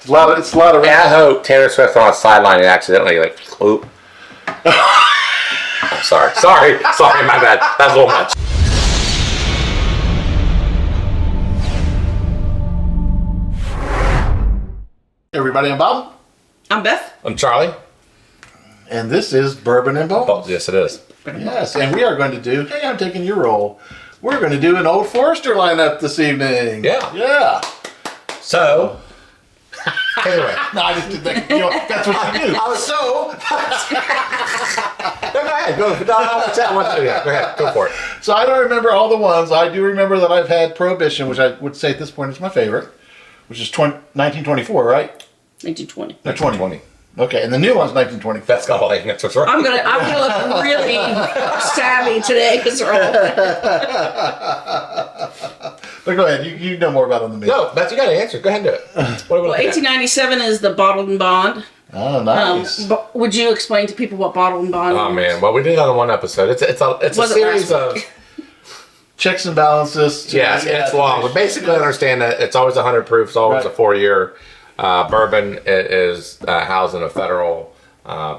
It's a lot of. Yeah, I hope Taylor Swift on a sideline and accidentally oop. I'm sorry, my bad. That's a little much. Everybody, I'm Bob. I'm Beth. I'm Charlie. And this is Bourbon and Ballz. Oh, yes, it is. Yes, and we are going to do, hey, I'm taking your role. We're going to do an Old Forester lineup this evening. Yeah. Yeah. So, anyway. No, I just did that. You know, that's what you do. I was so. No, go ahead. Go. Go ahead. Go for it. So I don't remember all the ones. I do remember that I've had Prohibition, which I would say at this point is my favorite, which is 1924, right? 1920. No, 2020. Okay, and the new one's 1920. That's got all the answers right. I'm gonna look really savvy today because they're all. But go ahead, you know more about them than me. No, Beth, you got to answer. Go ahead and do it. What are we Well, looking at? 1897 is the Bottled and Bond. Oh, nice. But would you explain to people what Bottled and Bond? Oh man, well we did it on one episode. It's a series of Checks and balances. yes, it's long, but basically understand that it's always 100 proof. It's always Right. a 4-year bourbon. It is housed in a federal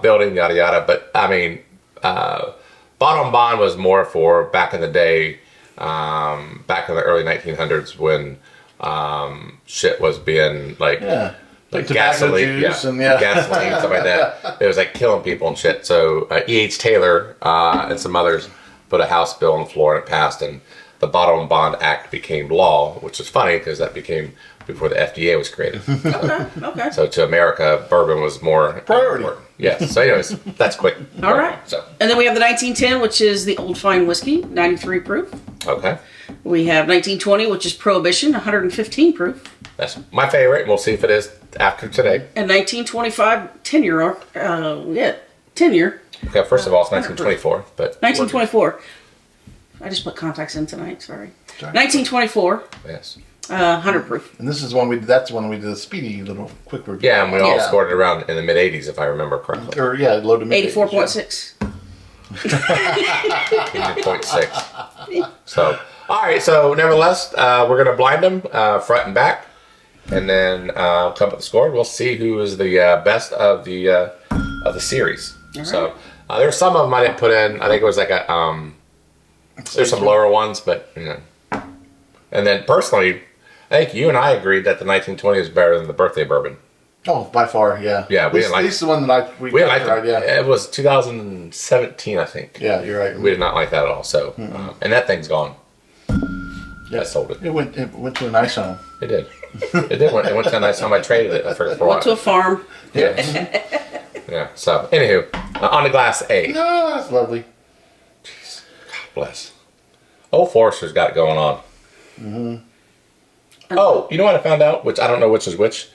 building, yada yada. But I mean, Bottled and Bond was more for back in the day, back in the early 1900s when shit was being like. Yeah. Like tobacco gasoline, juice yeah, and gasoline, stuff like that. It was like killing people and shit. So E.H. Taylor and some others put a House bill on the floor and it passed, and the Bottled and Bond Act became law, which is funny because that became before the FDA was created. Okay. So to America, bourbon was more Priority. important. Yeah. So anyways, that's quick. All right. So And then we have the 1910, which is the Old Fine Whiskey, 93 proof. okay, We have 1920, which is Prohibition, 115 proof. that's my favorite. And we'll see if it is after today. And 1925, 10 year. 10 year. Okay. First of all, it's 1924, but 1924. I just put contacts in tonight. Sorry. 1924, yes. 100 proof. And this is one that's when we did a speedy little quick review. Yeah, and we all Yeah. scored it around in the mid 80s, if I remember correctly. Or, yeah, low to mid. 84.6. 80.6. So, all right. So, nevertheless, we're gonna blind them front and back, and then come up with the score. We'll see who is the best of the series. So, there's some of them I didn't put in. I think it was like a there's some lower ones, but you know. And then personally, I think you and I agreed that the 1920 is better than the birthday bourbon. Oh, by far, yeah. Yeah, we didn't like. This is the one that We didn't like tried, yeah. it. It was 2017, I think. Yeah, you're right. We did not like that at all. So, and that thing's gone. Yeah. I sold it. It went to a nice home. It did. It did. It went to a nice time. I traded it for a Went to a while. farm. Yeah. Yeah. So, anywho, on the glass A. No, that's lovely. God bless. Old Forester's got it going on. Oh, you know what I found out? Which I don't know which is which,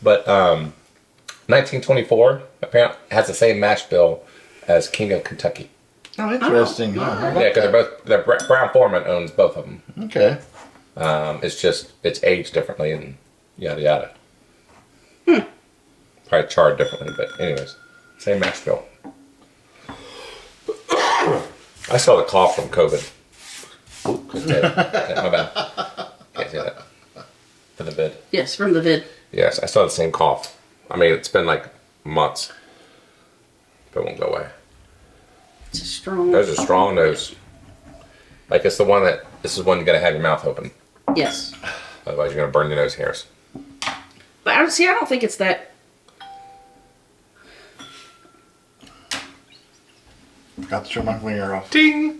but 1924 apparently has the same mash bill as King of Kentucky. Oh, interesting. Yeah, because Brown Foreman owns both of them. Okay. It's just it's aged differently and yada yada. Probably charred differently, but anyways, same mash bill. I saw the cough from COVID. Ooh, my bad. Can't see that. For the vid. Yes, from the vid. Yes, I still have the same cough. I mean, it's been like months. But it won't go away. It's a strong. There's a strong nose. Like it's the one that, this is one you gotta have your mouth open. Yes. Otherwise you're gonna burn your nose hairs. But I don't think it's that. Got to turn my finger off. Ding!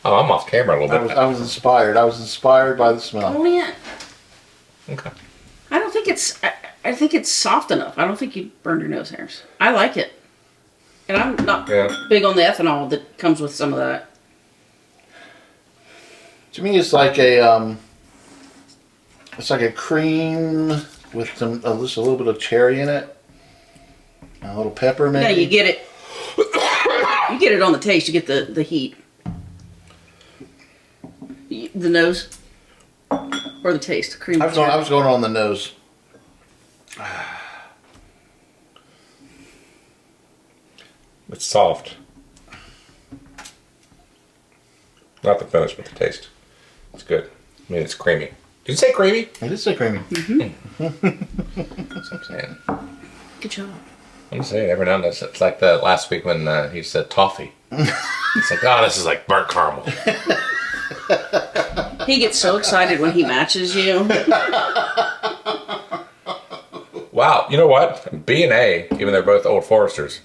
Oh, I'm off camera a little bit. I was inspired. I was inspired by the smell. Oh yeah. Okay. I don't think it's. I think it's soft enough. I don't think you burn your nose hairs. I like it, and I'm not big on the ethanol that comes with some of that. To me, it's like a cream with just a little bit of cherry in it, a little pepper maybe. Yeah, you get it. You get it on the taste. You get the heat. The nose or the taste. Cream. I was going on the nose. It's soft. Not the finish, but the taste. It's good. I mean, it's creamy. Did you say creamy? It did say creamy. That's what I'm saying. Good job. I'm saying every now and then it's like the last week when he said toffee. It's like, oh, this is like burnt caramel. He gets so excited when he matches you. Wow, you know what? B and A, even they're both Old Foresters,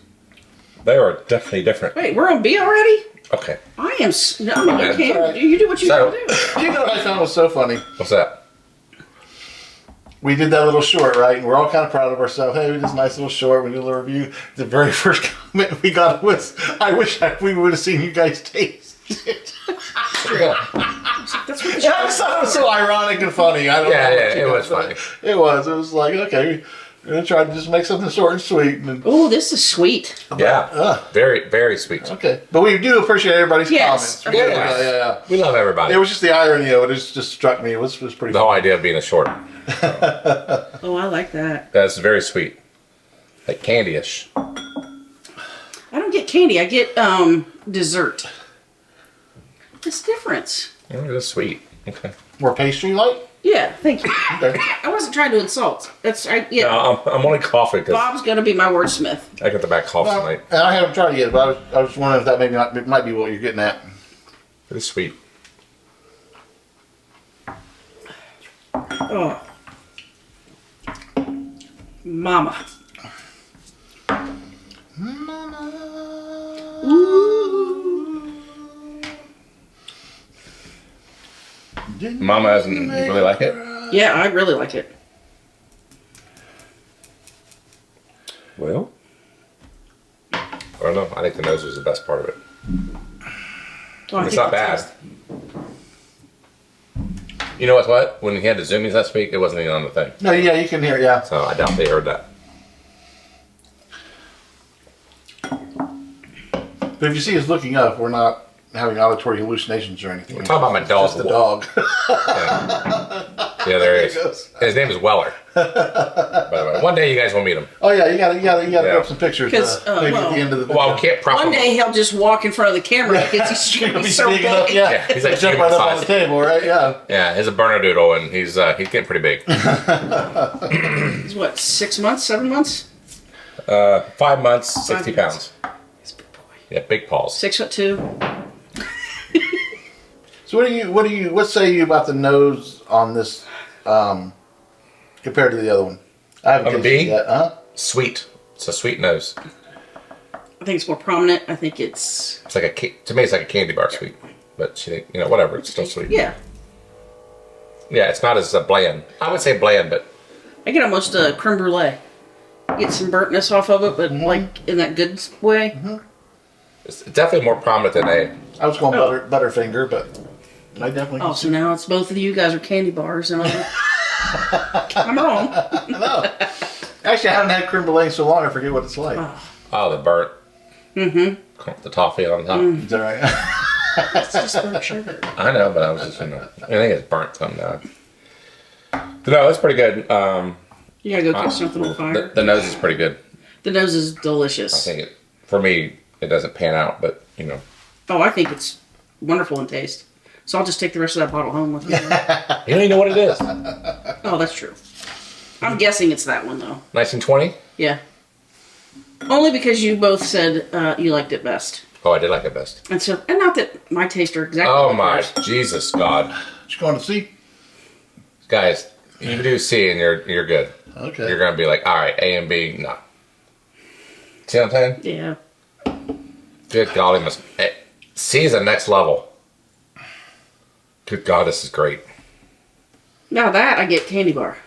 they are definitely different. Wait, we're on B already? Okay. I am. No, you can't. right. You do what you So- gotta do. You know what I found was so funny? What's that? We did that little short, right? And we're all kind of proud of ourselves. Hey, we did this nice little short. We did a little review. The very first comment we got was, I wish we would have seen you guys taste it. That's what the I just thought it was so ironic and funny. I don't Yeah, know. yeah, what you it guys was thought. funny. It was. It was like, okay, we're going to try to just make something short and sweet. And, Oh, this is sweet. Yeah. Very, very sweet. okay. But we do appreciate everybody's Yes. comments. Yeah. Yeah. We love everybody. It was just the irony of it. It just struck me. It was pretty The whole idea of being a short. Oh, I like that. That's very sweet. Like candy-ish. I don't get candy. I get dessert. What's the difference? Oh, that's sweet. Okay. More pastry like? Yeah, thank you. Okay. I wasn't trying to insult. Yeah. No, I'm only coughing because Bob's gonna be my wordsmith. I got the back cough Well, tonight. and I haven't tried it yet, but I was wondering if that it might be what you're getting at. Pretty sweet. Oh, Mama. Mama doesn't really like it. Yeah, I really like it. Well, I don't know. I think the nose was the best part of it. Oh, I It's think not the bad. taste- You know what's what? When he had the zoomies last week, it wasn't even on the thing. No, yeah, you can hear it, yeah. So I doubt they heard that. But if you see us looking up, we're not having auditory hallucinations or anything. We're talking about my dog. Just the dog. Yeah, there he There it is. His name is Weller. By the way, one day you guys will meet him. Oh yeah, you gotta Yeah. put up some pictures. 'Cause, Maybe well, at the end of the video. Well, we can't prop One him. day he'll just walk in front of the camera because he's He'll gonna be be so big enough, big. yeah. Yeah, he's like jump human right up on size. the table, right? Yeah. Yeah, he's a Bernedoodle, and he's getting pretty big. He's what, 6 months, 7 months? 5 months, 60 5 pounds. He's a big boy. Yeah, big paws. 6'2". So what say you about the nose on this compared to the other one? I haven't On the tasted B? that. Huh? Sweet. It's a sweet nose. I think it's more prominent. I think it's It's like to me, it's like a candy bar sweet. But whatever. It's still sweet. yeah. Yeah, it's not as bland. I would say bland, but I get almost a creme brulee. Get some burntness off of it, but like in that good way. it's definitely more prominent than A. I was going Oh. Butterfinger, but I definitely. Oh, so now it's both of you guys are candy bars, and I'm wrong. No. Actually, I haven't had creme brulee in so long. I forget what it's like. Oh, the burnt. Mm-hmm. The toffee on top. Is that right? It's just burnt sugar. I know, but I was just, I think it's burnt some now. No, it's pretty good. You gotta go catch something on fire. The nose is pretty good. The nose is I delicious. think for me, it doesn't pan out, but Oh, I think it's wonderful in taste. So I'll just take the rest of that bottle home with me. you don't even know what it is. Oh, that's true. I'm guessing it's that one though. 1920? Yeah. Only because you both said you liked it best. Oh, I did like it best. And so, and not that my tastes are exactly Oh like my yours. Jesus God, Just going to see. guys! You do C and you're good. Okay. You're gonna be like, all right, A and B, no. See what I'm saying? Yeah. Good golly, C is the next level. Good God, this is great. Now that I get candy bar.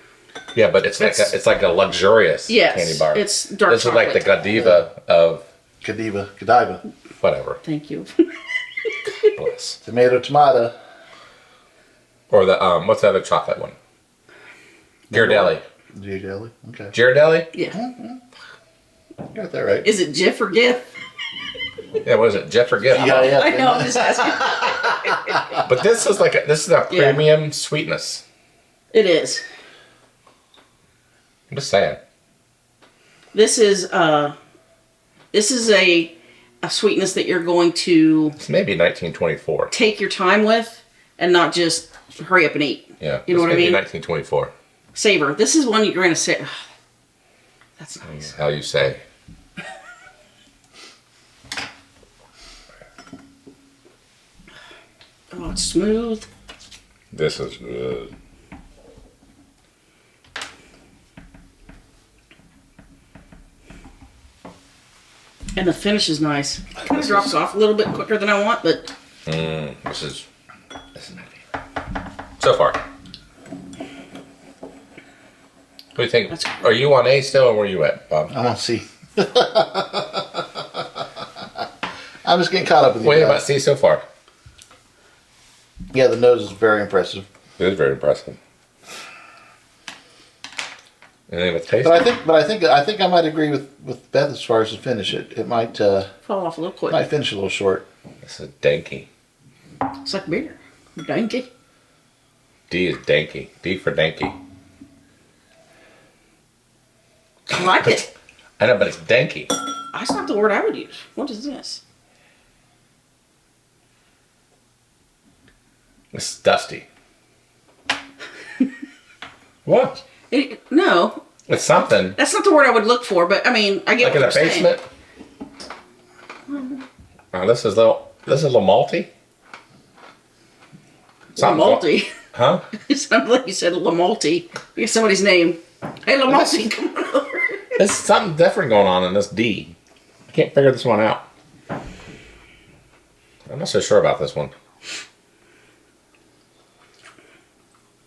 Yeah, but it's like a luxurious Yes. candy bar. It's dark This is like the chocolate. Godiva of Godiva. whatever. Thank you. Bliss. Tomato. Or the what's the other chocolate one? Ghirardelli. Ghirardelli. Okay. Ghirardelli? Yeah. You got that right. Is it Jif or Gif? Yeah, what is it? Jeff or Gift? Yeah. I know. I'm just asking. But this is a Yeah. premium sweetness. It is. I'm just saying. This is a sweetness that you're going to It's maybe 1924. take your time with and not just hurry up and eat. Yeah. You know what I mean? 1924. Savor. This is one you're going to say. That's nice. How you say. Oh, it's smooth. This is good. And the finish is nice. Kind of drops off a little bit quicker than I want, but This is my favorite. So far. What do you think? That's great. Are you on A still, or where are you at, Bob? I want to see. I'm just getting caught up with you What do you think guys. about C so far? Yeah, the nose is very impressive. It is very impressive. Anything with taste? But I think I might agree with Beth as far as the finish. It might fall off a little quick. might finish a little short. This is danky. It's like beer. Danky. D is danky. D for danky. I like it. I know, but it's danky. That's not the word I would use. What is this? It's dusty. What? No, It's something. that's not the word I would look for. But I mean, I get Like in what a you're saying. basement. Oh, this is a little malty. Something- Lamalti. Huh? It sounded like you said Lamalti. Here's somebody's name. Hey, Lamalti, come on over. There's something different going on in this D. I can't figure this one out. I'm not so sure about this one.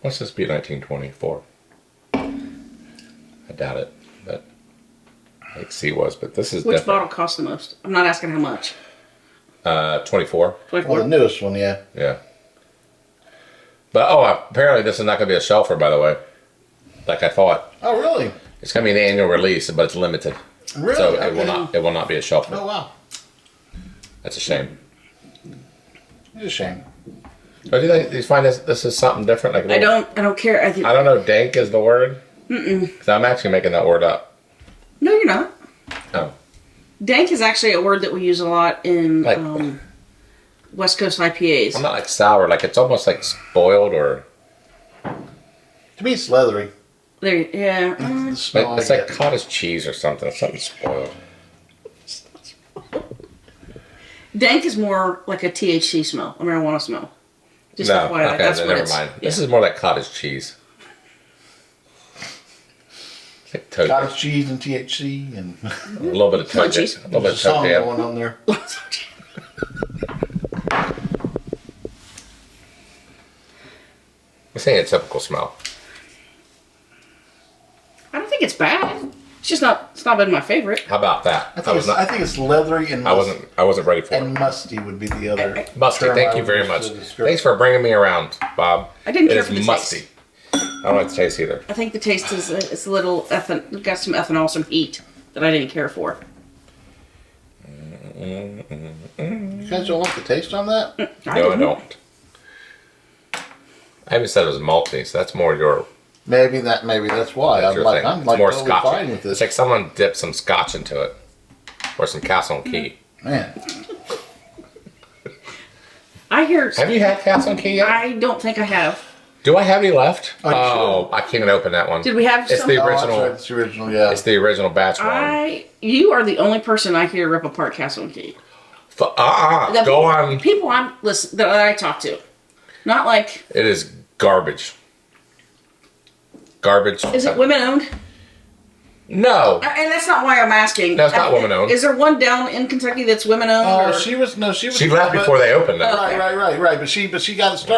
What's this be 1924? I doubt it, but I think C was, but this is Which different. bottle costs the most? I'm not asking how much. 24. 24. Well, the newest one, yeah. Yeah. But apparently this is not going to be a shelfer, by the way. Like I thought. Oh, really? It's going to be an annual release, but it's limited. Really? So Okay. it will not be a shelfer. Oh, wow. That's a shame. It's a shame. But do you find this is something different? Like I don't care. I think. I don't know. Dank is the word. Because I'm actually making that word up. No, you're not. Oh. Dank is actually a word that we use a lot in Like- West Coast IPAs. I'm not like sour. Like it's almost like spoiled or. To me, it's leathery. There, yeah. The smell It's I like get. cottage cheese or something. Something spoiled. Dank is more like a THC smell, a marijuana smell. Just No. FYI, Okay. that's Then what never it's. mind. Yeah. This is more like cottage cheese. It's like toe Cottage cheese and THC and A little bit of toe Munchies. jam. A little bit there's a of toe song jam. going on there. I'm saying a typical smell. I don't think it's bad. It's just not. It's not been my favorite. How about that? I think it's leathery and I wasn't ready for and it. musty would be the other. Musty. term Thank I you would very use much. to describe Thanks for bringing me around, Bob. I didn't care It for is the musty. taste. I don't like the taste either. I think the taste is it's a little got some ethanol, some heat that I didn't care for. You guys don't like the taste on that? I No, I didn't. don't. I haven't said it was malty, so that's more your Maybe that's why. your thing. I'm It's like more totally scotchy. fine with It's this. like someone dipped some scotch into it, or some Castle and Key. Man, I hear. Have you had Castle and Key yet? I don't think I have. Do I have any left? Oh, you Oh, I can't even open that one. Did we have It's some? the oh, that's original. right, it's the original. Yeah. It's the original batch one. You are the only person I hear rip apart Castle and Key. The Go on. People that I talk to, not like. It is garbage. Garbage. Is it women owned? No. And that's not why I'm asking. No, it's not women-owned. Is there one down in Kentucky that's women owned? or? She was. She left before they opened it. Right. But she got it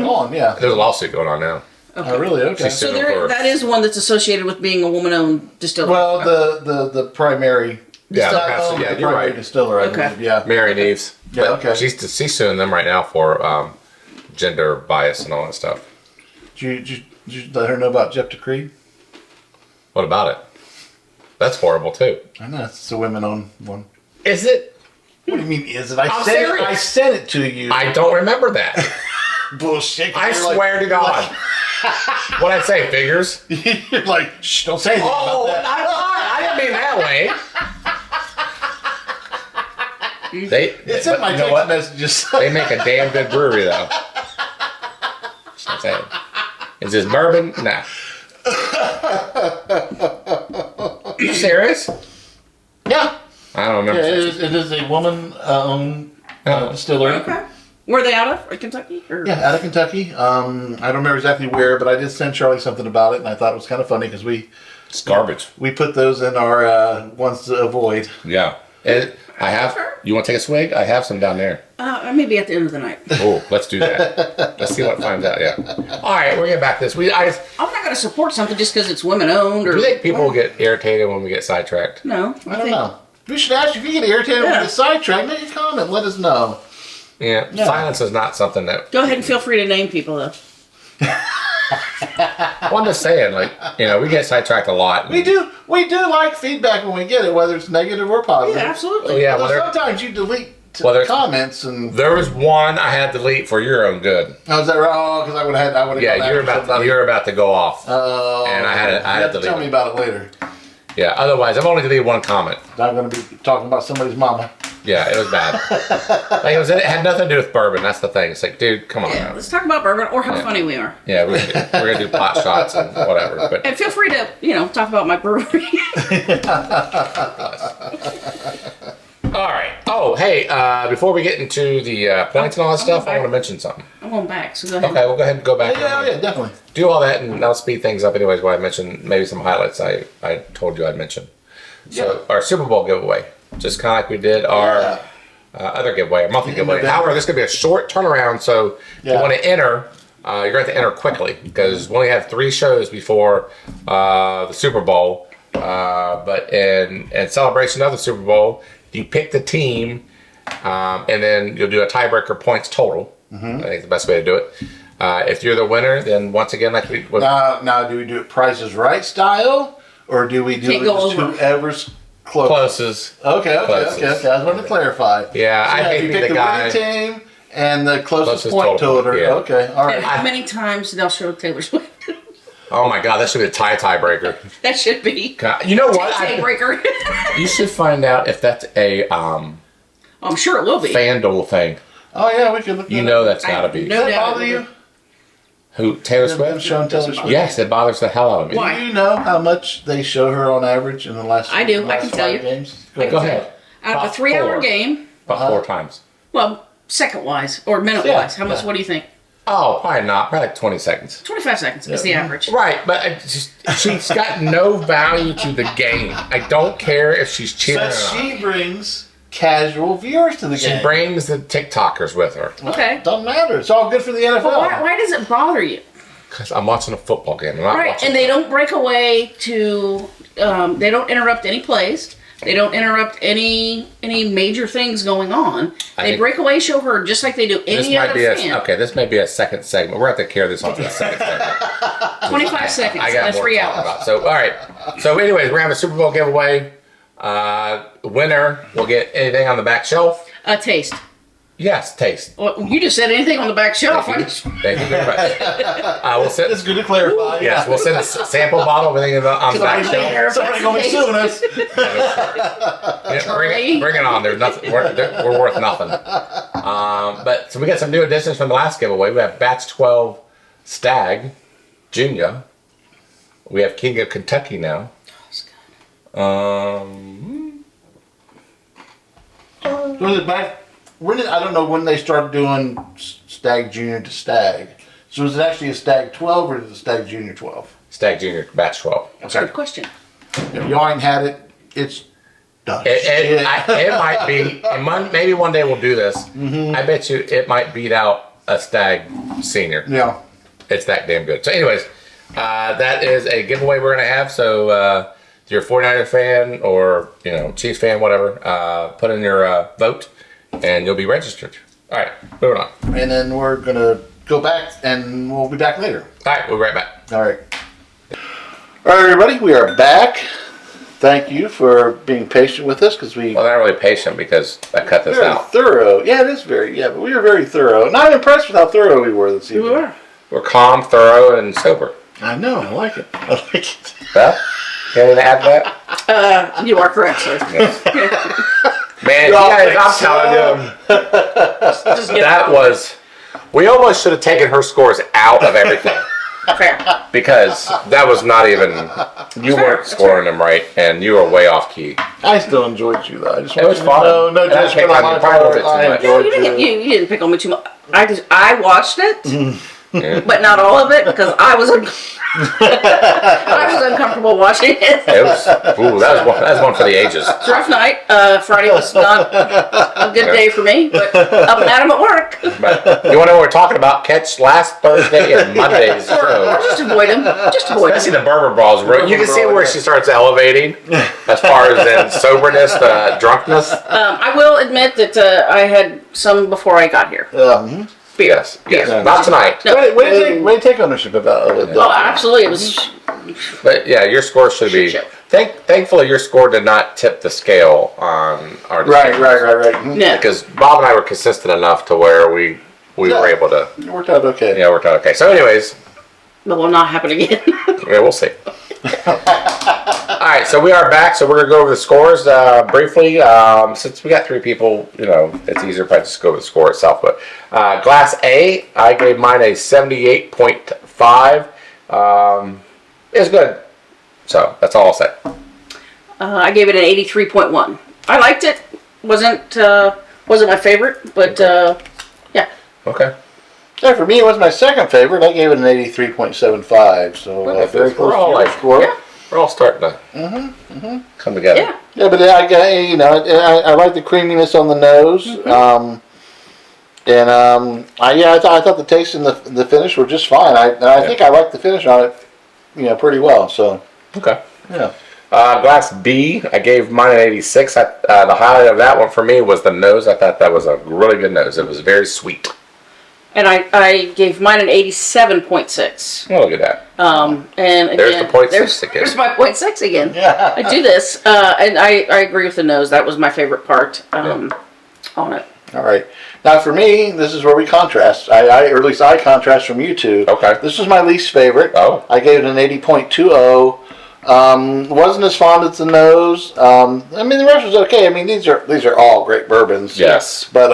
on. Yeah. There's a lawsuit going on now. Oh, really? Okay. She's So suing for- that is one that's associated with being a woman-owned distillery. Well, the primary. Yeah, distiller- that's- yeah, the you're primary right. distiller. I Okay. believe, yeah. Mary Neves. Yeah, But okay. She's suing them right now for gender bias and all that stuff. Did you let her know about Jeff DeCree? What about it? That's horrible too. I know it's a women-owned one. Is it? What do you mean? Is it? I'm serious. I sent it to you. I don't remember that. Bullshit. I You're like- swear to God. What'd I say? Figures? You're like, shh, don't say anything Oh, about that. I didn't mean that way. It's in my you know text what? messages. They make a damn good brewery though. Just saying. Is this bourbon? Nah. You serious? Yeah. I don't remember. Yeah, it is a woman-owned distillery. Okay. Where are they out of? Kentucky? Or? Yeah, out of Kentucky. I don't remember exactly where, but I did send Charlie something about it, and I thought it was kind of funny because It's garbage. we put those in our ones to avoid. Yeah. I have. You want to take a swig? I have some down there. Maybe at the end of the night. Oh, let's do that. Let's see what finds out. Yeah. All right, we're getting back to this. I'm not going to support something just because it's women owned. Or Do you think people get irritated when we get sidetracked? No, I don't know. We should ask you if you get irritated when we get sidetracked. Make a comment. Let us know. Yeah. Silence is not something that. Go ahead and feel free to name people though. Well, I'm just saying, like, we get sidetracked a lot. We do like feedback when we get it, whether it's negative or positive. Yeah, absolutely. Oh, yeah. Although Well, sometimes you delete comments and. there was one I had to delete for your own good. Oh, is that right? Oh, because I would have. Yeah, you're about to go off. Oh. And I had to delete tell me it. about it later. Yeah. Otherwise, I've only deleted one comment. I'm going to be talking about somebody's mama. Yeah, it was bad. It had nothing to do with bourbon. That's the thing. It's like, dude, come on. Yeah, Now. let's talk about bourbon or how funny we are. Yeah, we're gonna do pot shots and whatever. But And feel free to, talk about my brewery. all right. Oh, hey, before we get into the points and all that stuff, I want to mention something. I'm going back, so go ahead. Okay, we'll go ahead and go back. Yeah, definitely. Do all that, and I'll speed things up anyways. While I mention maybe some highlights I told you I'd mention. So our Super Bowl giveaway, just kind of like we did our other giveaway, our monthly giveaway. November. However, this could be a short turnaround, so if you want to enter, you're going to have to enter quickly because we only have 3 shows before the Super Bowl. But in celebration of the Super Bowl, you pick the team, and then you'll do a tiebreaker points total. I think the best way to do it. If you're the winner, then once again, like we Now, do we do it Price is Right style, or do we do Can't it go just over. whoever's close? closest. Okay. Closest. I was wanting to clarify. Yeah, I hate you to be pick the the guy. winning team and the closest Closest point total, total. yeah. Okay, all right. And how many times they'll show Taylor Swift? Oh my God, that should be a tiebreaker. That should be. God, you know what? Tiebreaker. You should find out if that's a I'm sure it will be. FanDuel thing. Oh yeah, we could look. You that know up. that's got to be. No Does that doubt bother it will you? be. Who? Taylor Them Swift? showing Taylor Swift? Yes, it bothers the hell out of me. Why? Do you know how much they show her on average in the last? I do. I last can tell 5 you. Games? Go ahead. Out of About a 3-hour 4. game, About 4 times. well, second-wise or minute-wise, how much? What do you think? Oh, probably not. Probably like 20 seconds. 25 seconds is the average. Right, but she's got no value to the game. I don't care if she's cheering But or not. she brings casual viewers to the She game. brings the TikTokers with her. Okay. Doesn't matter. It's all good for the NFL. But why does it bother you? Because I'm watching a football game. I'm not Right, watching. and they don't break away to. They don't interrupt any plays. They don't interrupt any major things going on. They think- break away, show her just like they do This any might other be fan. this may be a second segment. We're going to have to carry this on to the second segment. 25 seconds. I got That's more 3 to talk hours. about. So, all right. So, anyways, we're going to have a Super Bowl giveaway. Winner will get anything on the back shelf. A taste. Yes, taste. Well, you just said anything on the back shelf. I just, Thank you very much. We'll send, It's good to clarify. yes, we'll send a sample bottle of everything on the back shelf. Somebody gonna be suing us. Yeah, bring it on. There's nothing. We're worth nothing. But so we got some new additions from the last giveaway. We have Batch 12 Stag Junior. We have King of Kentucky now. Was it back? When I don't know when they started doing Stag Junior to Stag. So was it actually a Stag 12 or is it a Stag Junior 12? Stag Junior Batch 12. that's a good question. If y'all ain't had it, it's done. It might be. And maybe one day we'll do this. I bet you it might beat out a Stag Senior. Yeah. It's that damn good. So, anyways, that is a giveaway we're gonna have. So, if you're a 49er fan or Chiefs fan, whatever, put in your vote, and you'll be registered. All right, moving on. And then we're gonna go back and we'll be back later. All right, we'll be right back. All right. All right, everybody, we are back. Thank you for being patient with us because we Well, not really patient because I cut this very out. thorough. Yeah, it is very. Yeah, but we were very thorough. And I'm impressed with how thorough we were this evening. We were. We're calm, thorough, and sober. I know. I like it. I like it. Well, you want to add that? You are correct, sir. Man, you guys, I'm telling you, Just get that was. We almost should have taken her scores out of everything. Fair. because that was not even, you weren't scoring them right, and you were way off key. I still enjoyed you though. I just It was fun. No, And I judgment picked on on my you probably a part. bit too I much. No, enjoyed you didn't pick on me too much. I watched it, but not all of it because I was I was uncomfortable watching it. It was, ooh, that was one for the ages. It's a rough night. Friday was not a good day for me, but up and at 'em at work. But you want to know what we're talking about? Catch last Thursday and Monday's Or show. just avoid them. Just avoid I see them. the Bourbon Balls. You can see where she starts elevating as far as in soberness to drunkenness. I will admit that I had some before I got here. Beer. Yes, yes. Not tonight. No. Way to take ownership about it. Oh, absolutely. It was. But yeah, your score should be. Shit Thankfully, your score did not tip the scale on our. Right. decisions. Yeah. Because Bob and I were consistent enough to where we were able to. It worked out okay. Yeah, worked out okay. So, anyways, But will not happen again. yeah, we'll see. All right, so we are back. So we're gonna go over the scores briefly. Since we got 3 people, it's easier if I just go over the score itself. But glass A, I gave mine a 78.5. It's good. So that's all I'll say. I gave it an 83.1. I liked it. Wasn't my favorite, but yeah. Okay. Yeah, for me, it was my second favorite. I gave it an 83.75. So very close to your score. Yeah. We're all starting to come together. Yeah. Yeah, but I like the creaminess on the nose. I thought the taste and the finish were just fine. I think I liked the finish on it, pretty well. So Okay. yeah. Glass B, I gave mine an 86. The highlight of that one for me was the nose. I thought that was a really good nose. It was very sweet. And I gave mine an 87.6. Oh, look at that. And again, There's the 0.6 again. There's my 0.6 again. Yeah. I do this, and I agree with the nose. That was my favorite part on it. All right. Now for me, this is where we contrast. Or at least I contrast from you two. Okay. This was my least favorite. Oh. I gave it an 80.20. Wasn't as fond as the nose. The rest was okay. These are all great bourbons. Yes. But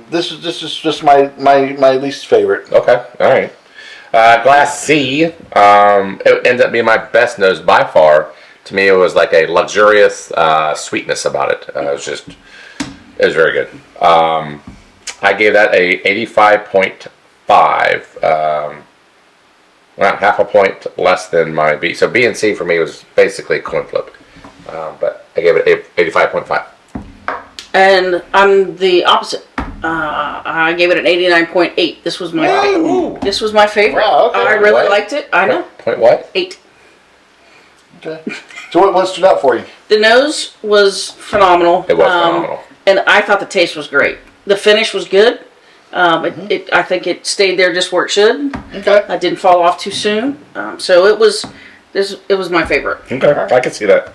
this is just my least favorite. Okay. All right. Glass C, it ended up being my best nose by far. To me, it was like a luxurious sweetness about it. It was very good. I gave that a 85.5. Well, half a point less than my B. So B and C for me was basically a coin flip. But I gave it 85.5. And I'm the opposite. I gave it an 89.8. This was my favorite. Wow, okay. I really What? liked it. I know. Point what? 8. Okay. So what stood out for you? The nose was phenomenal. It was phenomenal. And I thought the taste was great. The finish was good. I think it stayed there just where it should. Okay. I didn't fall off too soon. So it was my favorite. Okay. I can see that.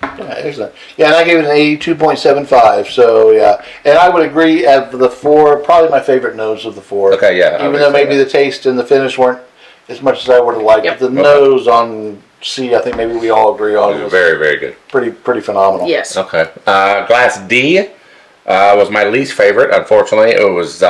Yeah, excellent. Yeah, and I gave it an 82.75. So yeah, and I would agree. Of the 4, probably my favorite nose of the 4. Okay, yeah. Even though maybe the taste and the finish weren't as much as I would have liked. Yep. The nose on C, I think maybe we all agree on. It was very, very good. Pretty phenomenal. Yes. Okay. Glass D was my least favorite. Unfortunately, it was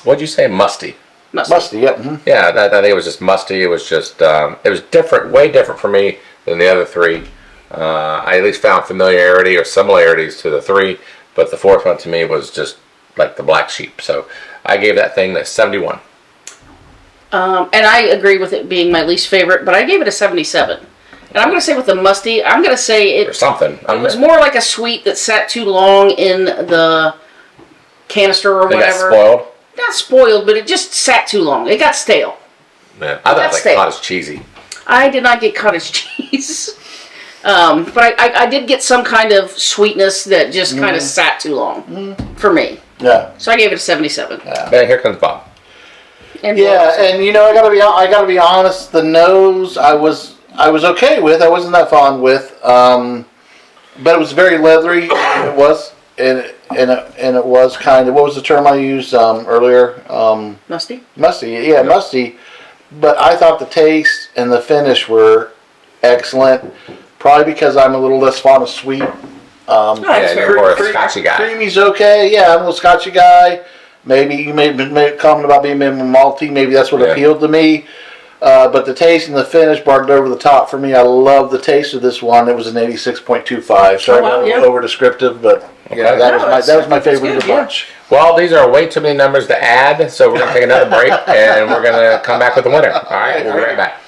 what'd you say? Musty. Musty. Yep. Mm-hmm. Yeah, I think it was just musty. It was just it was different, way different for me than the other 3. I at least found familiarity or similarities to the 3, but the 4th one to me was just like the black sheep. So I gave that thing a 71. And I agree with it being my least favorite, but I gave it a 77. And I'm going to say with the musty, I'm going to say Or something. It was more like a sweet that sat too long in the canister or It whatever. got spoiled. Not spoiled, but it just sat too long. It got stale. Yeah. I thought it was like cottage cheesy. I did not get cottage cheese. But I did get some kind of sweetness that just kind of sat too long for me. Yeah. So I gave it a 77. Then here comes Bob. And Yeah, and I gotta be honest. The nose, I was okay with. I wasn't that fond with. But it was very leathery. It was, and it was kind of, what was the term I used earlier? Musty? Musty. Yeah, musty. But I thought the taste and the finish were excellent. Probably because I'm a little less fond of sweet. Yeah, you're more a scotchy guy. Creamy's okay. Yeah, I'm a little scotchy guy. Maybe you made a comment about being malty. Maybe that's what appealed to me. But the taste and the finish barked over the top for me. I love the taste of this one. It was an 86.25. Sorry, over descriptive, but yeah, that was my favorite of the bunch. Well, these are way too many numbers to add, so we're going to take another break, and we're going to come back with the winner. All right, we'll be right back.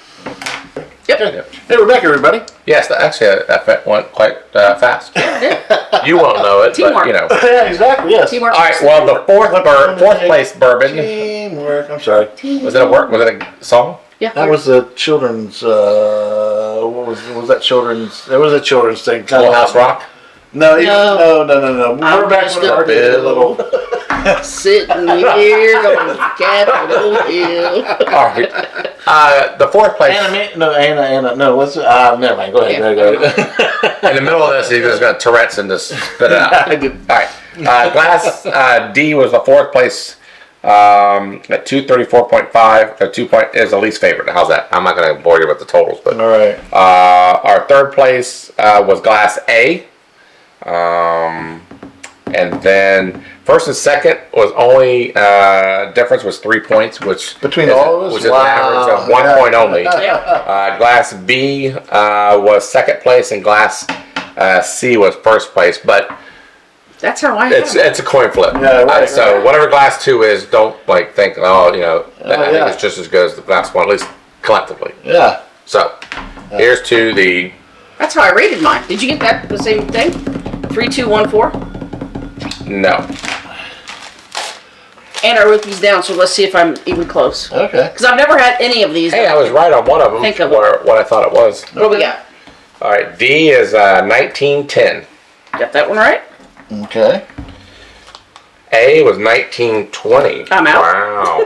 Yep. Hey, we're back, everybody. Yes, actually, that went quite fast. You won't know it, Teamwork. but you know. Yeah, exactly. Yes. Teamwork. All right. Well, the fourth place bourbon. Teamwork. I'm sorry. Was it a song? Yeah. That was a children's. What was that children's? It was a children's thing. Full House Rock. No. I'm We're back just with a our little. Sitting here on Capitol Hill. All right. The fourth place. Anna. No, what's it? Never mind. Go ahead. Go. In the middle of this, he's just going to Tourette's and just spit it out. All right. Glass D was the fourth place at 234.5. 2 point is the least favorite. How's that? I'm not going to bore you with the totals, but all right. Our third place was Glass A. And then first and second was only difference was 3 points, which between all of us, which is an average of 1 point only. Glass B was second place, and Glass C was first place. But that's how I. It's a coin flip. Yeah, right, so whatever Glass 2 is, don't think I think it's just as good as the Glass 1, at least collectively. Yeah. So here's to the. That's how I rated mine. Did you get that the same thing? 3, 2, 1, 4. No. And our rookie's down, so let's see if I'm even close. Okay. Because I've never had any of these. Hey, I was right on one of them. Think of what I thought it was. What do we got? All right, D is 1910. Got that one right? Okay. A was 1920. I'm out. Wow.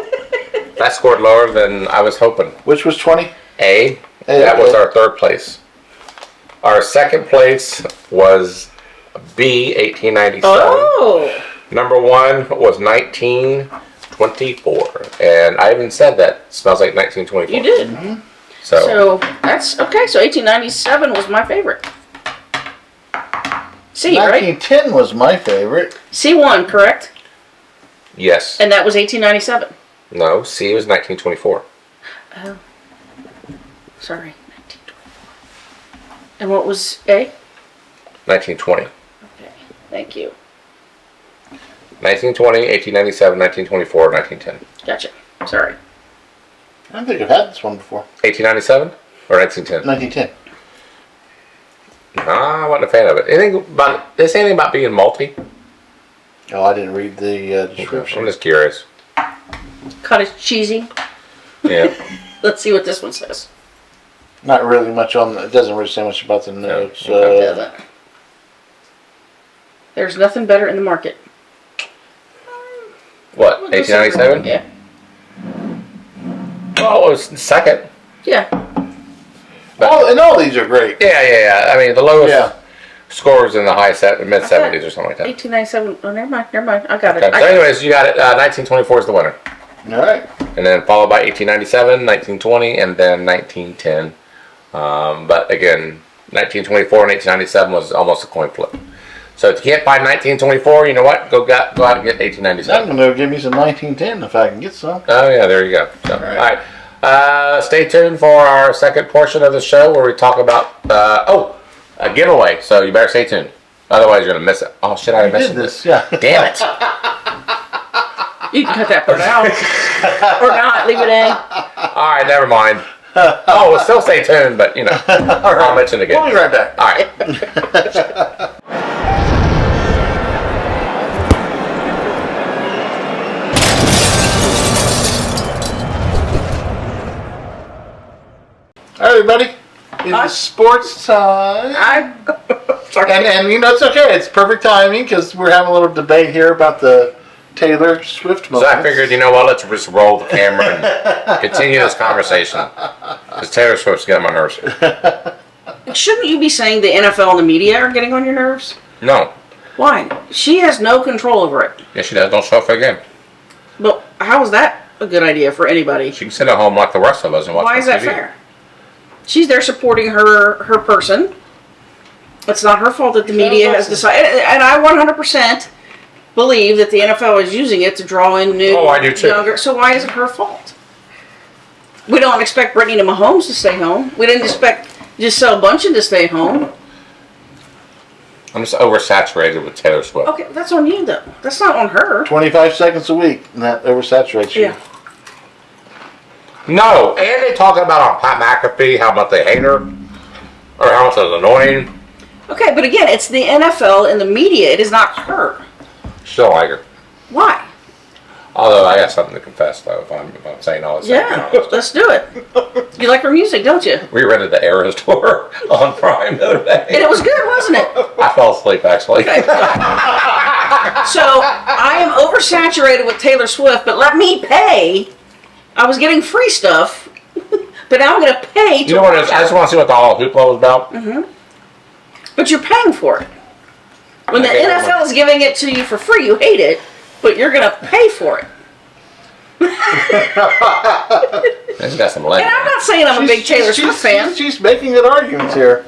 That scored lower than I was hoping. Which was 20? A. That was our third place. Our second place was B, 1897. Oh. Number 1 was 1924. And I even said that smells like 1924. You did. Mm-hmm. So that's okay. So 1897 was my favorite. C, right? 1910 was my favorite. C1, correct? yes. And that was 1897. No, C was 1924. Oh. Sorry. 1924. And what was A? 1920. Okay. Thank you. 1920, 1897, 1924, 1910. Gotcha. Sorry. I don't think I've had this one before. 1897 or 1910? 1910. No, I wasn't a fan of it. Anything about being malty? Oh, I didn't read the description. I'm just curious. Cottage cheesy. Yeah. Let's see what this one says. Not really much on. It doesn't really say much about the notes. It doesn't. There's nothing better in the market. What, 1897? Yeah. Well, it was second. Yeah. And all these are great. Yeah. I mean, the lowest scores in the high mid-70s or something like that. 1897. Oh, never mind. I got it. Okay. So anyways, you got it. 1924 is the winner. All right. And then followed by 1897, 1920, and then 1910. But again, 1924 and 1897 was almost a coin flip. So if you can't find 1924, you know what? Go out and get 1897. I'm going to give me some 1910 if I can get some. Oh, yeah, there you go. So, all right. Stay tuned for our second portion of the show where we talk about, a giveaway. So you better stay tuned. Otherwise, you're going to miss it. Oh, shit, I missed this. Yeah. Damn it. You can cut that part out. Or not. Leave it in. All right, never mind. Oh, we'll still stay tuned, but, you know, I'll mention it again. We'll be right back. All right. All right, everybody. It's sports time. Sorry. And you know, it's okay. It's perfect timing because we're having a little debate here about the Taylor Swift So moment. I figured, you know what, let's just roll the camera and continue this conversation. Because Taylor Swift's getting my nerves. Shouldn't you be saying the NFL and the media are getting on your nerves? No. Why? She has no control over it. Yes, she does. Don't show up for the game. But how is that a good idea for anybody? She can sit at home like the rest of us and watch Why the is that TV. fair? She's there supporting her person. It's not her fault that the media has decided. And I 100% believe that the NFL is using it to draw in new, Oh, I do too. younger. So why is it her fault? We don't expect Brittany to Mahomes to stay home. We didn't expect Giselle Bundchen to stay home. I'm just oversaturated with Taylor Swift. Okay, that's on you though. That's not on her. 25 seconds a week, and that oversaturates you. Yeah. No, and they talking about on Pat McAfee how much they hate her, or how much it's annoying. Okay, but again, it's the NFL and the media. It is not her. Still like her. Why? Although I got something to confess though, if I'm saying all this. Yeah, let's do it. You like her music, don't you? We rented the Eras tour on Prime the other day. And it was good, wasn't it? I fell asleep actually. Okay. So I am oversaturated with Taylor Swift, but let me pay. I was getting free stuff, but now I'm going to pay to You know what it watch is? I just want to see what the whole hoopla was about. Mm-hmm. But you're paying for it. When the Okay, NFL is giving it to you for free, you hate it, but you're going to pay for it. It's got some leg. And I'm not saying I'm a big Taylor Swift fan. She's making good arguments here.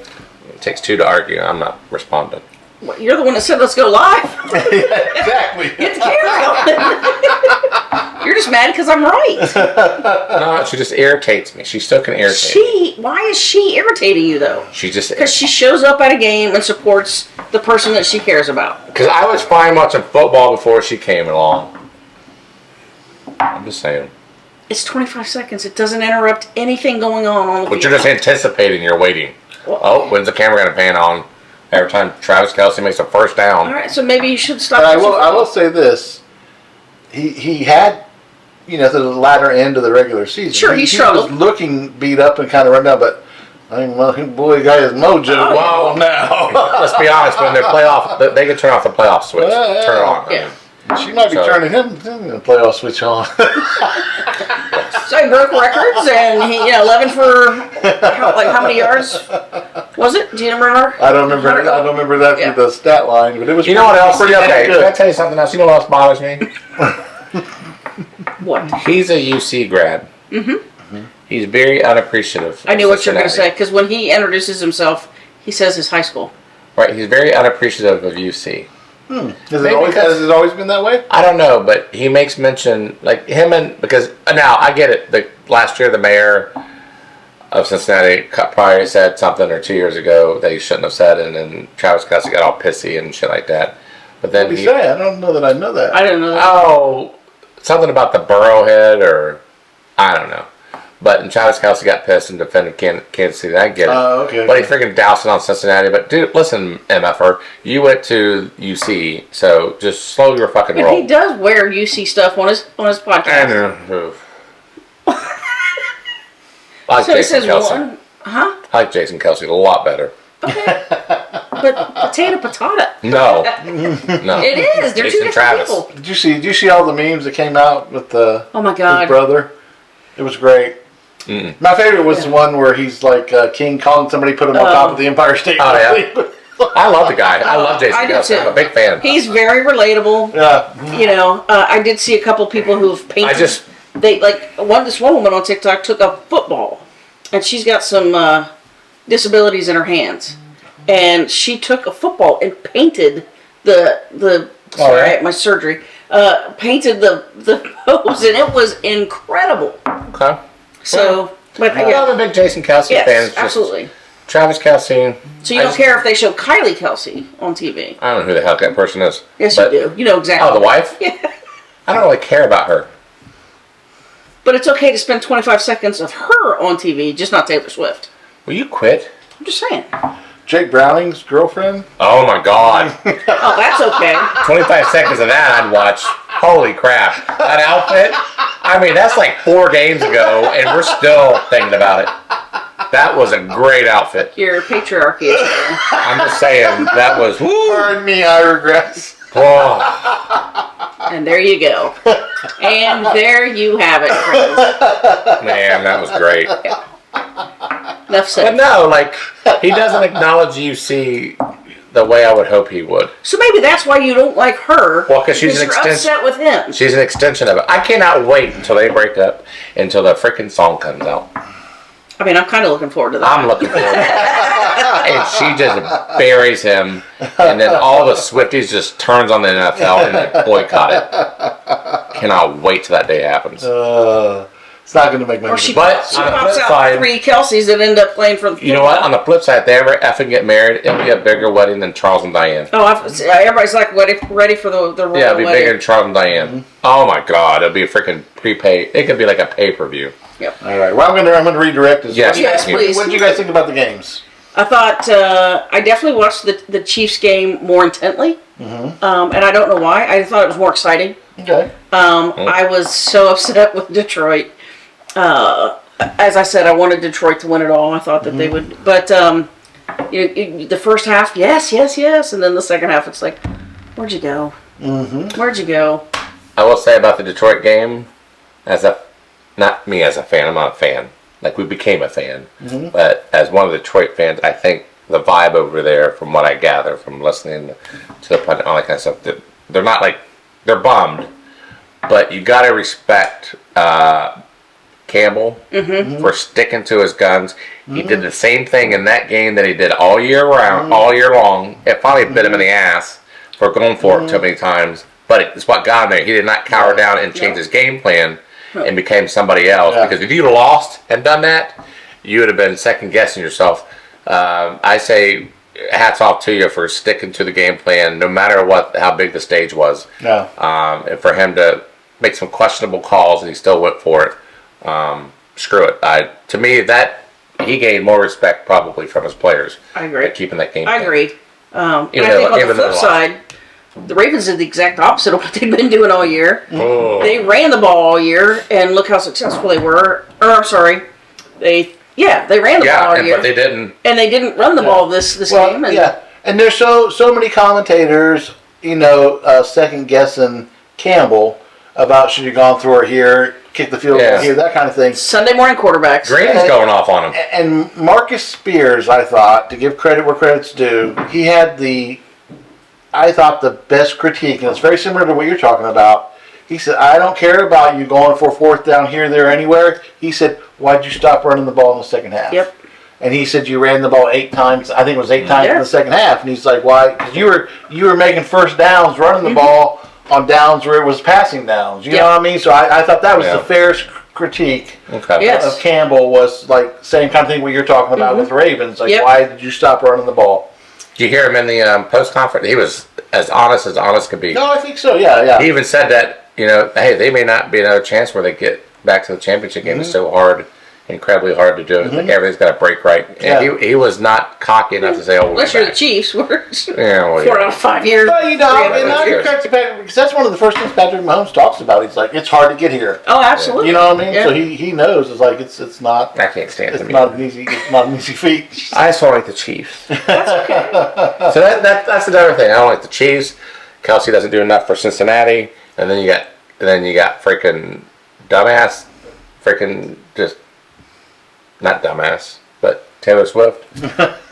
It takes two to argue. I'm not responding. Well, you're the one that said let's go live. Exactly. Get the camera going. You're just mad because I'm right. No, she just irritates me. She still can irritate me. Why is she irritating you though? She just Because she shows up at a game and supports the person that she cares about. Because I was fine watching football before she came along. I'm just saying. It's 25 seconds. It doesn't interrupt anything going on the But field. you're just anticipating. You're waiting. Oh, when's the camera going to pan on? Every time Travis Kelce makes a first down. All right, so maybe you should stop. And I watching will football. say this. He had, to the latter end of the regular season. Sure, he He struggled. was looking beat up and kind of run down, but I mean, well, boy, got his mojo Well, now. Let's be honest. When they're playoff, they can turn off the playoff switch. Yeah. Turn it on. Yeah. She might be turning him the playoff switch on. So he broke records, and he, 11 for how many yards was it? Do you remember? I don't remember that Yeah. through the stat line, but it was. You know what else? Pretty Okay, good. can I tell you something else? You know what else bothers me? What? He's a UC grad. Mm-hmm. He's very unappreciative. I knew of what you were going to say, Cincinnati. because when he introduces himself, he says his high school. Right, he's very unappreciative of UC. Has Maybe it always been that way? I don't know, but he makes mention, like him and, because now I get it. Last year, the mayor of Cincinnati probably said something, or 2 years ago, that he shouldn't have said, and then Travis Kelce got all pissy and shit like that. But then What did he say? I don't know that I know that. I didn't know that. Oh, something about the Burrowhead, or I don't know. But and Travis Kelce got pissed and defended Kansas City. I get it. Oh, okay. But he freaking doused it on Cincinnati. But dude, listen, MFR, you went to UC, so just slow your fucking But roll. he does wear UC stuff on his podcast. I know. I like So he Jason says Kelce. one. Huh? I like Jason Kelce a lot better. Okay. But potato patata. No, no. It is. They're two Jason different Travis. people. Did you see all the memes that came out with Oh my his God. brother? It was great. Mm-mm. My favorite was the one where he's like King Kong. Somebody put him on top of the Empire State Oh, yeah. Building. I love the guy. I love Jason I do Kelce. too. I'm a big fan. He's very relatable. Yeah. I did see a couple people who have painted. This one woman on TikTok took a football, and she's got some disabilities in her hands, and she took a football and painted the. Sorry, I had my surgery. Painted the pose, and it was incredible. Okay. So, but I'm a big Jason Kelce fan. It's yes, just absolutely. Travis Kelce. So you don't care if they show Kylie Kelsey on TV? I don't know who the hell that person is. Yes, but, you do. You know exactly. Oh, the wife? Yeah. I don't really care about her. But it's okay to spend 25 seconds of her on TV, just not Taylor Swift. Will you quit? I'm just saying. Jake Browning's girlfriend. Oh my God. Oh, that's okay. 25 seconds of that I'd watch. Holy crap. That outfit, I mean, that's like 4 games ago, and we're still thinking about it. That was a great outfit. Your patriarchy is real. I'm just saying, that was, whoo, Pardon me, I regress. oh, And there you go. And there you have it, friends. man, that was great. Enough But said. no, like, he doesn't acknowledge UC the way I would hope he would. So maybe that's why you don't like her. Well, 'cause she's an you're extension- upset with him. She's an extension of it. I cannot wait until they break up, until the freaking song comes out. I mean, I'm kind of looking forward to that. I'm looking forward to it. And she just buries him, and then all the Swifties just turns on the NFL and they boycott it. Cannot wait till that day happens. It's not going to make money. Or she But pops on the out flip side- 3 Kelseys that end up playing for the You know what? On the flip side, if they ever effing get married, it'll be a bigger wedding than Charles and Diane. Oh, everybody's like ready for the royal Yeah, it'll be wedding. bigger than Charles and Diane. Oh my God, it'll be a freaking prepaid. It could be like a pay-per-view. Yep. All right. Well, I'm going to redirect this. Yes, Yes, please. What did you guys think about the games? I thought I definitely watched the Chiefs game more intently, and I don't know why. I thought it was more exciting. Okay. I was so upset with Detroit. As I said, I wanted Detroit to win it all. I thought that they would, but the first half, yes, and then the second half, it's like, where'd you go? Where'd you go? I will say about the Detroit game, not me as a fan, I'm not a fan. Like, we became a fan. But as one of the Detroit fans, I think the vibe over there, from what I gather from listening to the pundit and all that kind of stuff, they're not like, they're bummed. But you got to respect Campbell for sticking to his guns. He did the same thing in that game that he did all year round, all year long. It finally bit him in the ass for going for it too many times. But it's what got him there. He did not cower down and change his game plan and became somebody else. Yeah. Because if you'd lost and done that, you would have been second guessing yourself. I say hats off to you for sticking to the game plan, no matter how big the stage was. Yeah. And for him to make some questionable calls and he still went for it. Screw it. To me, that he gained more respect probably from his players. I agree. At keeping that game. I plan. agree. And Even I think though- on the even though flip they side, the Ravens did the exact opposite of what they've been doing all year. Oh. They ran the ball all year, and look how successful they were. Or I'm sorry, they ran the ball all year, but they didn't. and they didn't run the ball this game. And yeah, and there's so many commentators, second guessing Campbell about should you gone through it here, kick the field goal here, that kind of thing. Sunday morning quarterbacks. Green's going off on him. And Marcus Spears, I thought, to give credit where credit's due, he had the best critique, and it's very similar to what you're talking about. He said, I don't care about you going for fourth down here, there, anywhere. He said, why'd you stop running the ball in the second half? Yep. And he said you ran the ball 8 times. I think it was 8 times in the second half. And he's like, why? Because you were making first downs, running the ball on downs where it was passing downs. You know what I mean? So I thought that was the fairest critique of Campbell, was like same kind of thing what you're talking about with the Ravens. Like, why did you stop running the ball? Did you hear him in the post conference? He was as honest could be. No, I think so. Yeah. He even said that hey, they may not be another chance where they get back to the championship game. It's so hard, incredibly hard to do it. Like everything's got to break right. And he was not cocky enough to say, "Oh, unless you're the Chiefs, we're 4 yeah. out of 5 years." Well, you're correct, Patrick, because that's one of the first things Patrick Mahomes talks about. He's like, it's hard to get here. Oh, absolutely. You know what I mean? Yeah. So he knows it's like it's not. I can't stand It's them. not an easy feat. I just don't like the Chiefs. That's okay. So that's another thing. I don't like the Chiefs. Kelsey doesn't do enough for Cincinnati, and then you got freaking dumbass, freaking just not dumbass, but Taylor Swift,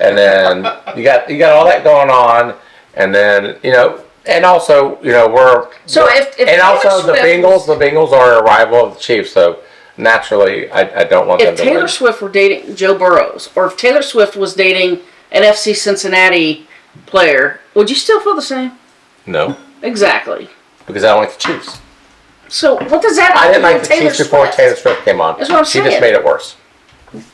and then you got all that going on, and then and also we're So if and Taylor also the Swift Bengals are a rival of the Chiefs, so naturally I don't want them if to Taylor win. Swift were dating Joe Burrows, or if Taylor Swift was dating an FC Cincinnati player, would you still feel the same? No, Exactly. because I don't like the Chiefs. So what does that I have didn't to do like with the Taylor Chiefs before Swift? Taylor Swift came on. That's what I'm She just saying. made it worse.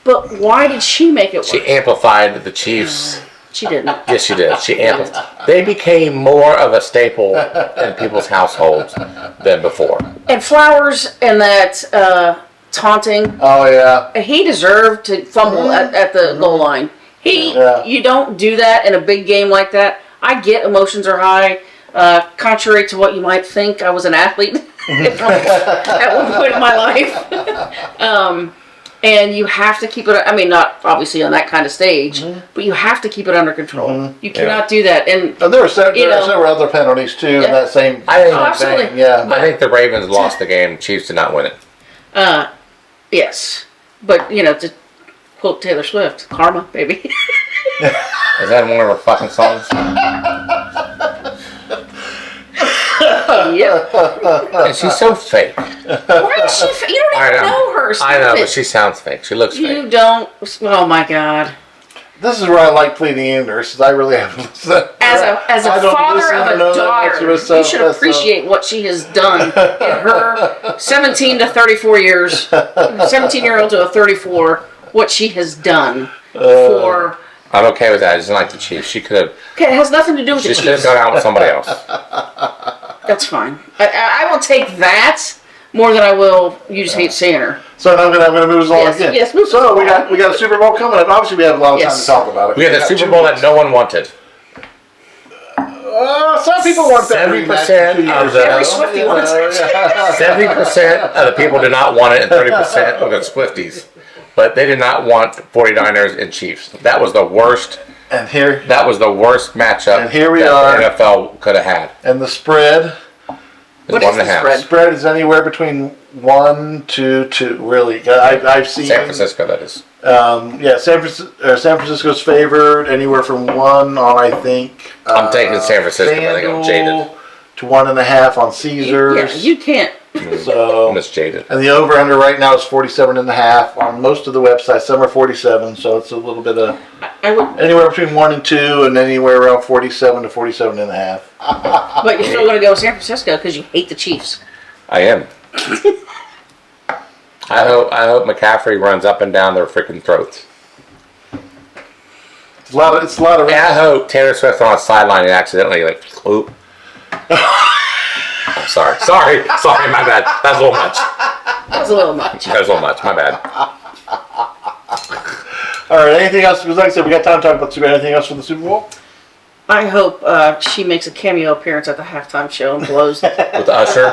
But why did she make it worse? She amplified the Chiefs. She didn't. Yes, she did. She amplified. They became more of a staple in people's households than before. And Flowers and that taunting, Oh yeah. he deserved to fumble at the goal line. You don't do that in a big game like that. I get emotions are high. Contrary to what you might think, I was an athlete at one point in my life. And you have to keep it, I mean, not obviously on that kind of stage, but you have to keep it under control. You cannot do that. And There were several other penalties too in that same. absolutely. thing. Yeah. I think the Ravens lost the game. Chiefs did not win it. yes. But, to quote Taylor Swift, karma, baby. Is that one of her fucking songs? Yep. And she's so fake. Why is she? You don't even know her. I know, Stop but it. she sounds fake. She looks You fake. don't. Oh my God. This is where I like pleading ignorance, because I really haven't listened. as a I don't father listen of or a know that daughter, much of it, so you should that's, appreciate what she has done in her 17 to 34 years, 17-year-old to a 34, what she has done for. I'm okay with that. I just like the Chiefs. She could have. Okay, it has nothing to do with the She should have Chiefs. gone out with somebody else. That's fine. I will take that more than I will. You just hate seeing her. So now I'm gonna move us along Yes, again. yes, move us so along. we got a Super Bowl coming up. Obviously, we have a lot of time Yes. to talk about it. We had the got Super 2 Bowl weeks. that no one wanted. Some people want that 70% of the- Every Swiftie wants it. 70% of the people did not want it, and 30% of the Swifties. But they did not want 49ers and Chiefs. That was the worst. And here, That was the worst matchup. And here we that are. The NFL could have had. and the spread. What One is and a the half. spread? Spread is anywhere between 1 to 2. Really, I've seen San Francisco, that is. San Francisco's favored anywhere from 1 on I think. I'm taking San Francisco. I think I'm jaded. FanDuel to 1.5 on Caesars. Yeah, you can't. So I'm just jaded. and the over under right now is 47.5 on most of the websites. Some are 47, so it's a little bit of I would, anywhere between 1 and 2, and anywhere around 47 to 47.5. but you're still going to go with San Francisco because you hate the Chiefs. I am. I hope McCaffrey runs up and down their freaking throats. It's a lot of. And I hope Taylor Swift on a sideline and accidentally oop. I'm sorry, my bad. That's a little much. That was a little much. That was a little much. My bad. All right. Anything else? Because like I said, we got time to talk about Super. Anything else for the Super Bowl? I hope she makes a cameo appearance at the halftime show and blows With Usher,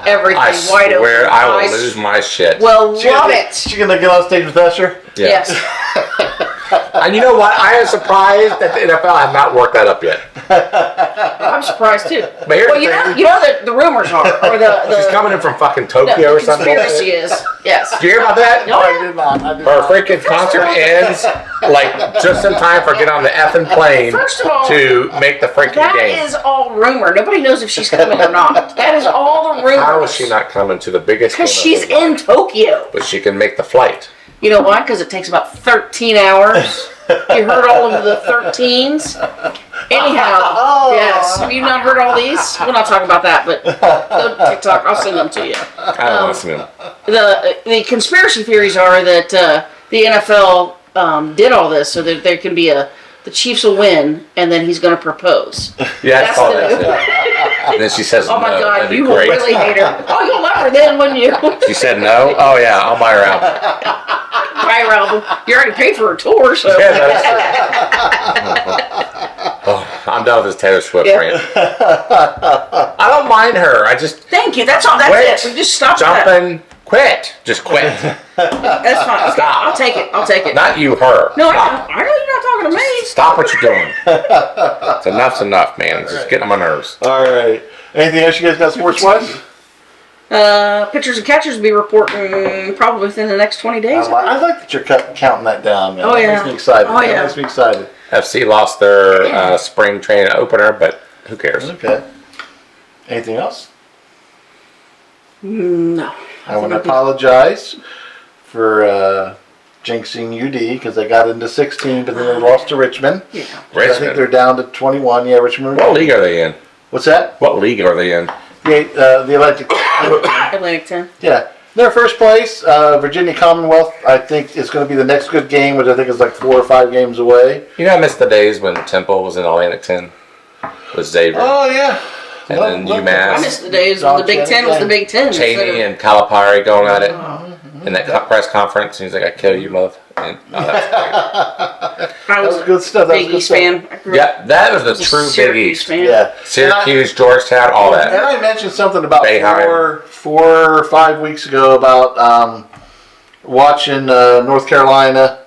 everything I wide open. swear I will Eyes- lose my shit. Well, She love gonna, it. She gonna get on stage with Usher? Yeah. Yes. And you know what? I am surprised that the NFL has not worked that up yet. I'm surprised too. But here's Well, the thing. you know that the rumors are, or She's the coming in from fucking Tokyo or something. conspiracy is, yes. Did you hear about that? No, I did not. I did Her not. freaking concert ends like just in time for get on the effing plane First of all, to make the freaking That game. is all rumor. Nobody knows if she's coming or not. That is all the rumors. How is she not coming to the biggest game? Because of she's her life? in Tokyo. But she can make the flight. You know why? Because it takes about 13 hours. You heard all of the 13s? Anyhow, yes. Have you not heard all these? We're not talking about that, but go to TikTok. I'll send them to you. I don't listen to them. The conspiracy theories are that the NFL did all this so that there can be the Chiefs will win, and then he's going to propose. Yeah, I That's saw the- that. And then she says Oh my no. God, That'd be you will great. really hate her. Oh, you'll love her then, wouldn't you? She said no? Oh yeah, I'll buy her album. Buy her album. You already paid for her tour, so. Yeah, that's true. Oh, I'm done with this Taylor Swift Yeah. rant. I don't mind her. I just Thank you. That's all. That's quit it. We just stop that. jumping. Quit. Just quit. That's fine. Okay, Stop. I'll take it. I'll take it. Not you, her. No, Stop. I know you're not talking to me. Stop what you're doing. It's enough's enough, man. It's just getting on my nerves. All right. Anything else you guys got sports wise? Pitchers and catchers will be reporting probably within the next 20 days. I like that you're counting that down, man. Oh, That yeah. makes me excited. Oh, That yeah. makes me excited. FC lost their spring training opener, but who cares? Okay. Anything else? No. I want to apologize for jinxing UD because they got into 16, but then they lost to Richmond. Yeah. I think Richmond. they're down to 21. Yeah, Richmond. What league are they in? What's that? What league are they in? The Atlantic. Atlantic 10. Yeah. They're first place. Virginia Commonwealth, I think, is going to be the next good game, which I think is like 4 or 5 games away. You know, I miss the days when Temple was in Atlantic 10 with Xavier. Oh, yeah. And then UMass. I miss the days when the Big Ten was the Big Ten. instead Cheney of- and Calipari going at it in that press conference. He's like, "I kill you, mother." And, oh, that's I That was was good stuff. That Big was good East stuff. fan. I grew great. up Yeah, that was the as a true Big Syracuse East. fan. Yeah. Syracuse, Georgetown, all And that. I mentioned something about Bayheim. 4 or 5 weeks ago about watching North Carolina.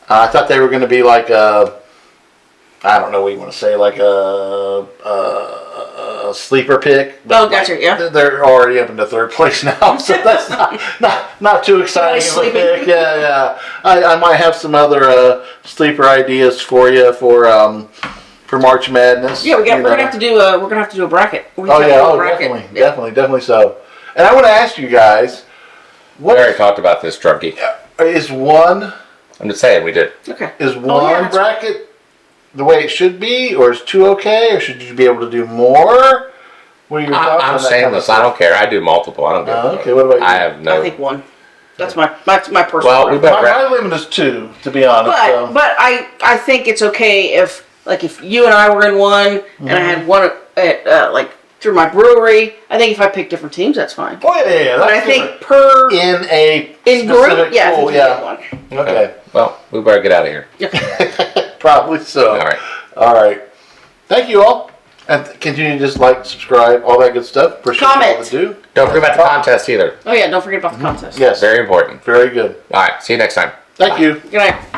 I thought they were going to be like I don't know what you want to say, like a sleeper pick. Oh, gotcha, yeah. They're already up into 3rd place now, so that's not too exciting of a Somebody's pick. Yeah. I might have some other sleeper ideas for you for March Madness. Yeah, we're you gonna know. have to do a bracket. We Oh have to yeah, do a oh bracket. definitely so. And I want to ask you guys, We already what talked about this, Drunky. is one I'm just saying, we did. Okay. is one yeah, that's- bracket the way it should be, or is 2 okay, or should you be able to do more? What are your thoughts I'm on that shameless. I don't care. I do multiple. I don't give a fuck. Okay, what about you? I have no. I think 1. That's my personal. Well, we preference. better- My limit is 2, to be honest. But I think it's okay if you and I were in one and I had one at like through my brewery. I think if I pick different teams, that's fine. Oh yeah. But I think per in group, specific yeah, I pool, think you get one. Okay. Well, we better get out of here. Probably so. All right. All right. Thank you all. And continue to just like, subscribe, all that good stuff. Appreciate Comment. all to do. Don't forget about the contest either. Oh yeah, don't forget about the contest. Yes. Very important. Very good. All right. See you next time. Thank you. Good night.